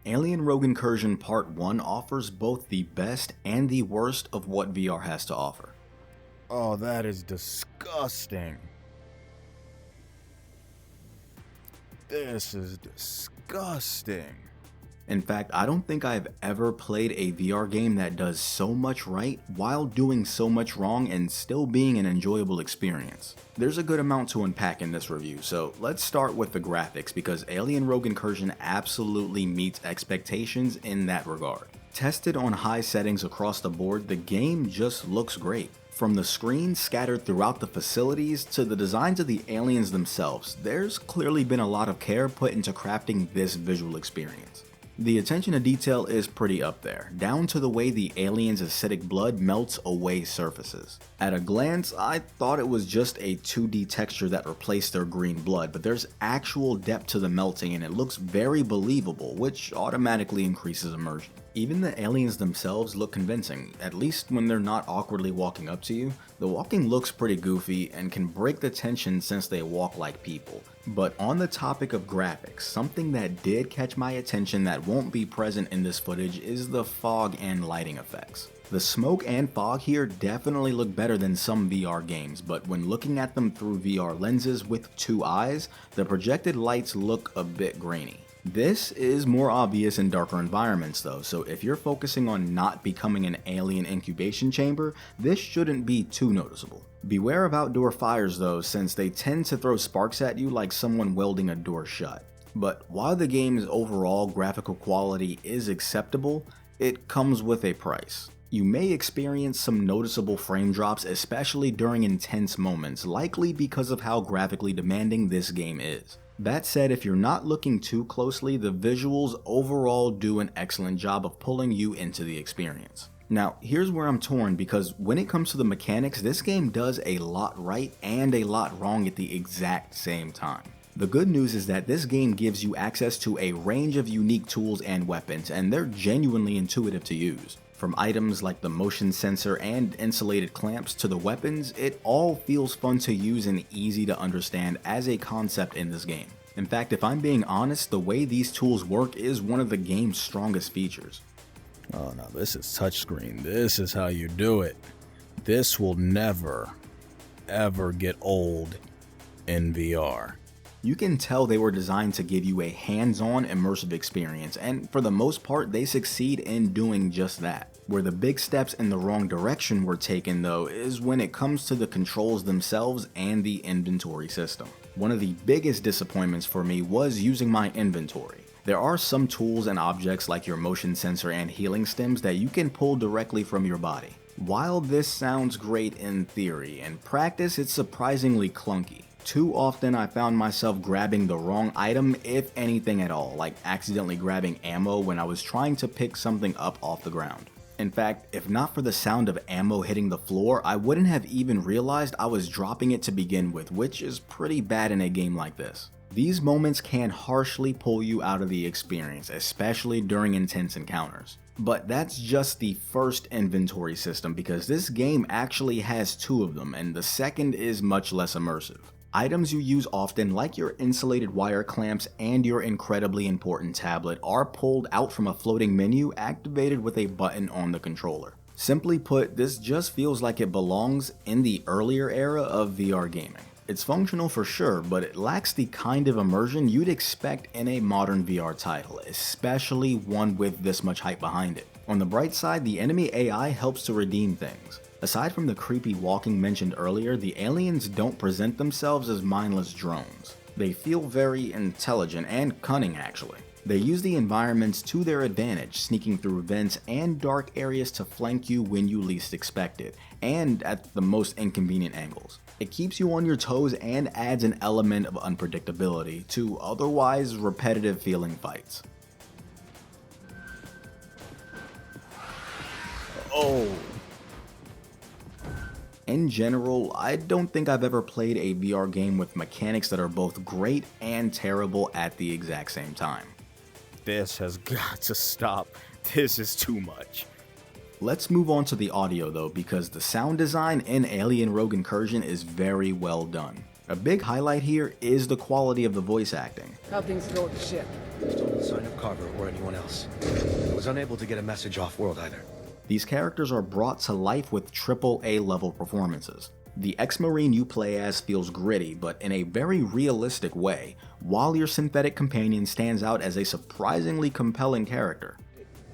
Alien Rogue Incursion Part 1 offers both the best and the worst of what VR has to offer. Oh, that is disgusting. This is disgusting. In fact, I don't think I've ever played a VR game that does so much right while doing so much wrong and still being an enjoyable experience. There's a good amount to unpack in this review, so let's start with the graphics because Alien Rogue Incursion absolutely meets expectations in that regard. Tested on high settings across the board, the game just looks great. From the screens scattered throughout the facilities to the designs of the aliens themselves, there's clearly been a lot of care put into crafting this visual experience. The attention to detail is pretty up there, down to the way the aliens' acidic blood melts away surfaces. At a glance, I thought it was just a 2D texture that replaced their green blood, but there's actual depth to the melting and it looks very believable, which automatically increases immersion. Even the aliens themselves look convincing, at least when they're not awkwardly walking up to you. The walking looks pretty goofy and can break the tension since they walk like people. But on the topic of graphics, something that did catch my attention that won't be present in this footage is the fog and lighting effects. The smoke and fog here definitely look better than some VR games, but when looking at them through VR lenses with two eyes, the projected lights look a bit grainy. This is more obvious in darker environments though, so if you're focusing on not becoming an alien incubation chamber, this shouldn't be too noticeable. Beware of outdoor fires though, since they tend to throw sparks at you like someone welding a door shut. But while the game's overall graphical quality is acceptable, it comes with a price. You may experience some noticeable frame drops, especially during intense moments, likely because of how graphically demanding this game is. That said, if you're not looking too closely, the visuals overall do an excellent job of pulling you into the experience. Now, here's where I'm torn because when it comes to the mechanics, this game does a lot right and a lot wrong at the exact same time. The good news is that this game gives you access to a range of unique tools and weapons, and they're genuinely intuitive to use. From items like the motion sensor and insulated clamps to the weapons, it all feels fun to use and easy to understand as a concept in this game. In fact, if I'm being honest, the way these tools work is one of the game's strongest features. Oh no, this is touchscreen. This is how you do it. This will never, ever get old in VR. You can tell they were designed to give you a hands-on immersive experience, and for the most part they succeed in doing just that. Where the big steps in the wrong direction were taken though is when it comes to the controls themselves and the inventory system. One of the biggest disappointments for me was using my inventory. There are some tools and objects like your motion sensor and healing stems that you can pull directly from your body. While this sounds great in theory, in practice it's surprisingly clunky. Too often I found myself grabbing the wrong item, if anything at all, like accidentally grabbing ammo when I was trying to pick something up off the ground. In fact, if not for the sound of ammo hitting the floor, I wouldn't have even realized I was dropping it to begin with, which is pretty bad in a game like this. These moments can harshly pull you out of the experience, especially during intense encounters. But that's just the first inventory system because this game actually has two of them, and the second is much less immersive. Items you use often, like your insulated wire clamps and your incredibly important tablet, are pulled out from a floating menu activated with a button on the controller. Simply put, this just feels like it belongs in the earlier era of VR gaming. It's functional for sure, but it lacks the kind of immersion you'd expect in a modern VR title, especially one with this much hype behind it. On the bright side, the enemy AI helps to redeem things. Aside from the creepy walking mentioned earlier, the aliens don't present themselves as mindless drones. They feel very intelligent and cunning actually. They use the environments to their advantage, sneaking through vents and dark areas to flank you when you least expect it, and at the most inconvenient angles. It keeps you on your toes and adds an element of unpredictability to otherwise repetitive feeling fights. Oh. In general, I don't think I've ever played a VR game with mechanics that are both great and terrible at the exact same time. This has got to stop. This is too much. Let's move on to the audio though, because the sound design in Alien Rogue Incursion is very well done. A big highlight here is the quality of the voice acting. How things go with the ship? sign of Carver or anyone else. I was unable to get a message off-world either. These characters are brought to life with AAA level performances. The ex-Marine you play as feels gritty, but in a very realistic way, while your synthetic companion stands out as a surprisingly compelling character.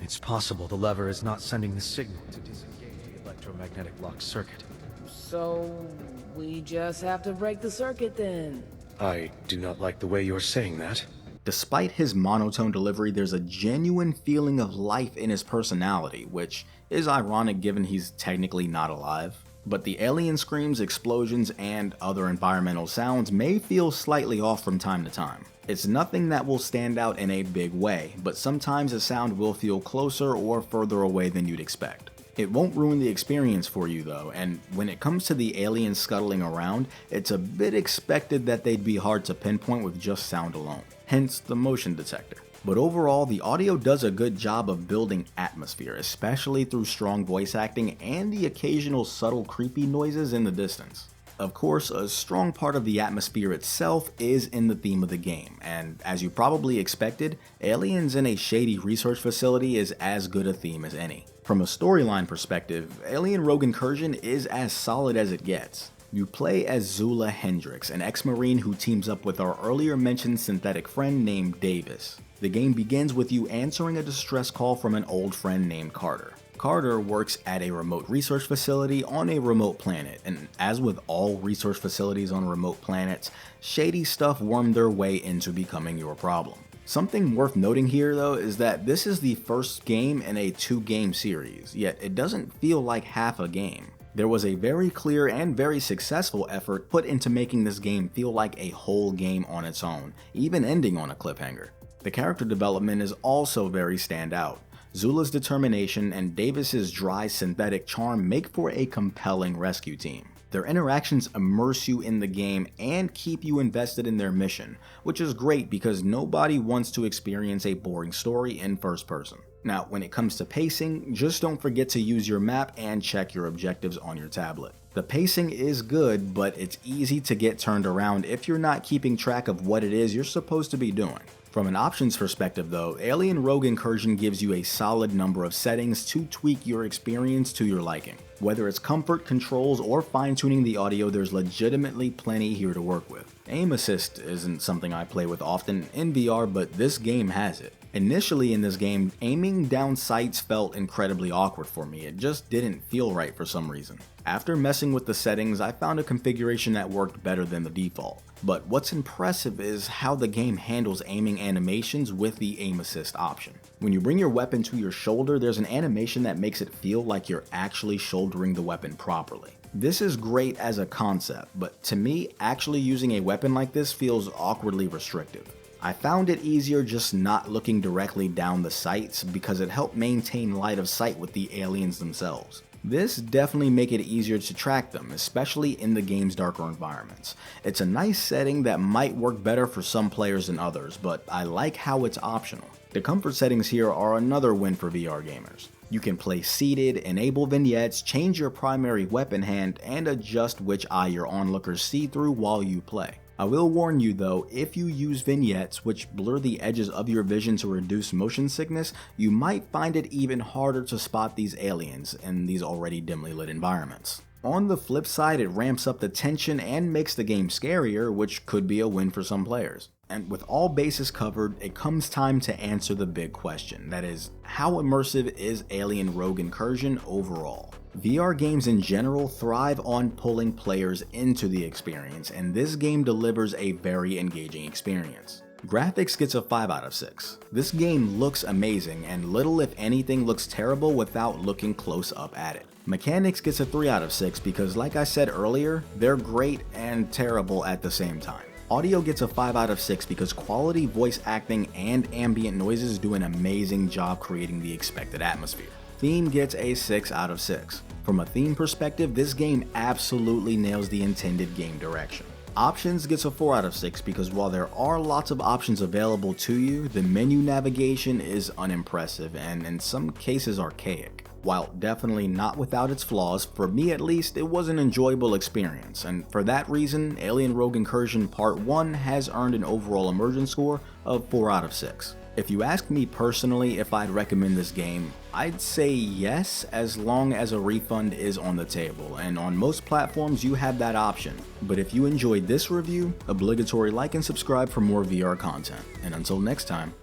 It's possible the lever is not sending the signal to disengage the electromagnetic lock circuit. So, we just have to break the circuit then. I do not like the way you're saying that. Despite his monotone delivery, there's a genuine feeling of life in his personality, which is ironic given he's technically not alive. But the alien screams, explosions, and other environmental sounds may feel slightly off from time to time. It's nothing that will stand out in a big way, but sometimes a sound will feel closer or further away than you'd expect. It won't ruin the experience for you though, and when it comes to the aliens scuttling around, it's a bit expected that they'd be hard to pinpoint with just sound alone, hence the motion detector. But overall, the audio does a good job of building atmosphere, especially through strong voice acting and the occasional subtle creepy noises in the distance. Of course, a strong part of the atmosphere itself is in the theme of the game, and as you probably expected, aliens in a shady research facility is as good a theme as any. From a storyline perspective, Alien Rogue Incursion is as solid as it gets. You play as Zula Hendricks, an ex-Marine who teams up with our earlier mentioned synthetic friend named Davis. The game begins with you answering a distress call from an old friend named Carter. Carter works at a remote research facility on a remote planet, and as with all research facilities on remote planets, shady stuff wormed their way into becoming your problem. Something worth noting here though is that this is the first game in a 2-game series, yet it doesn't feel like half a game. There was a very clear and very successful effort put into making this game feel like a whole game on its own, even ending on a cliffhanger. The character development is also very standout. Zula's determination and Davis's dry synthetic charm make for a compelling rescue team. Their interactions immerse you in the game and keep you invested in their mission, which is great because nobody wants to experience a boring story in first person. Now, when it comes to pacing, just don't forget to use your map and check your objectives on your tablet. The pacing is good, but it's easy to get turned around if you're not keeping track of what it is you're supposed to be doing. From an options perspective though, Alien Rogue Incursion gives you a solid number of settings to tweak your experience to your liking. Whether it's comfort, controls, or fine-tuning the audio, there's legitimately plenty here to work with. Aim assist isn't something I play with often in VR, but this game has it. Initially in this game, aiming down sights felt incredibly awkward for me, it just didn't feel right for some reason. After messing with the settings, I found a configuration that worked better than the default. But what's impressive is how the game handles aiming animations with the aim assist option. When you bring your weapon to your shoulder, there's an animation that makes it feel like you're actually shouldering the weapon properly. This is great as a concept, but to me, actually using a weapon like this feels awkwardly restrictive. I found it easier just not looking directly down the sights because it helped maintain line of sight with the aliens themselves. This definitely make it easier to track them, especially in the game's darker environments. It's a nice setting that might work better for some players than others, but I like how it's optional. The comfort settings here are another win for VR gamers. You can play seated, enable vignettes, change your primary weapon hand, and adjust which eye your onlookers see through while you play. I will warn you though, if you use vignettes which blur the edges of your vision to reduce motion sickness, you might find it even harder to spot these aliens in these already dimly lit environments. On the flip side, it ramps up the tension and makes the game scarier, which could be a win for some players. And with all bases covered, it comes time to answer the big question, that is, how immersive is Alien Rogue Incursion overall? VR games in general thrive on pulling players into the experience, and this game delivers a very engaging experience. Graphics gets a 5 out of 6. This game looks amazing, and little if anything looks terrible without looking close up at it. Mechanics gets a 3 out of 6 because, like I said earlier, they're great and terrible at the same time. Audio gets a 5 out of 6 because quality voice acting and ambient noises do an amazing job creating the expected atmosphere. Theme gets a 6 out of 6. From a theme perspective, this game absolutely nails the intended game direction. Options gets a 4 out of 6 because while there are lots of options available to you, the menu navigation is unimpressive and in some cases archaic. While definitely not without its flaws, for me at least, it was an enjoyable experience, and for that reason, Alien Rogue Incursion Part 1 has earned an overall immersion score of 4 out of 6. If you ask me personally if I'd recommend this game, I'd say yes, as long as a refund is on the table, and on most platforms you have that option. But if you enjoyed this review, obligatory like and subscribe for more VR content. And until next time.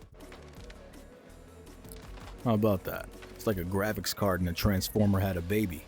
How about that? It's like a graphics card and a transformer had a baby.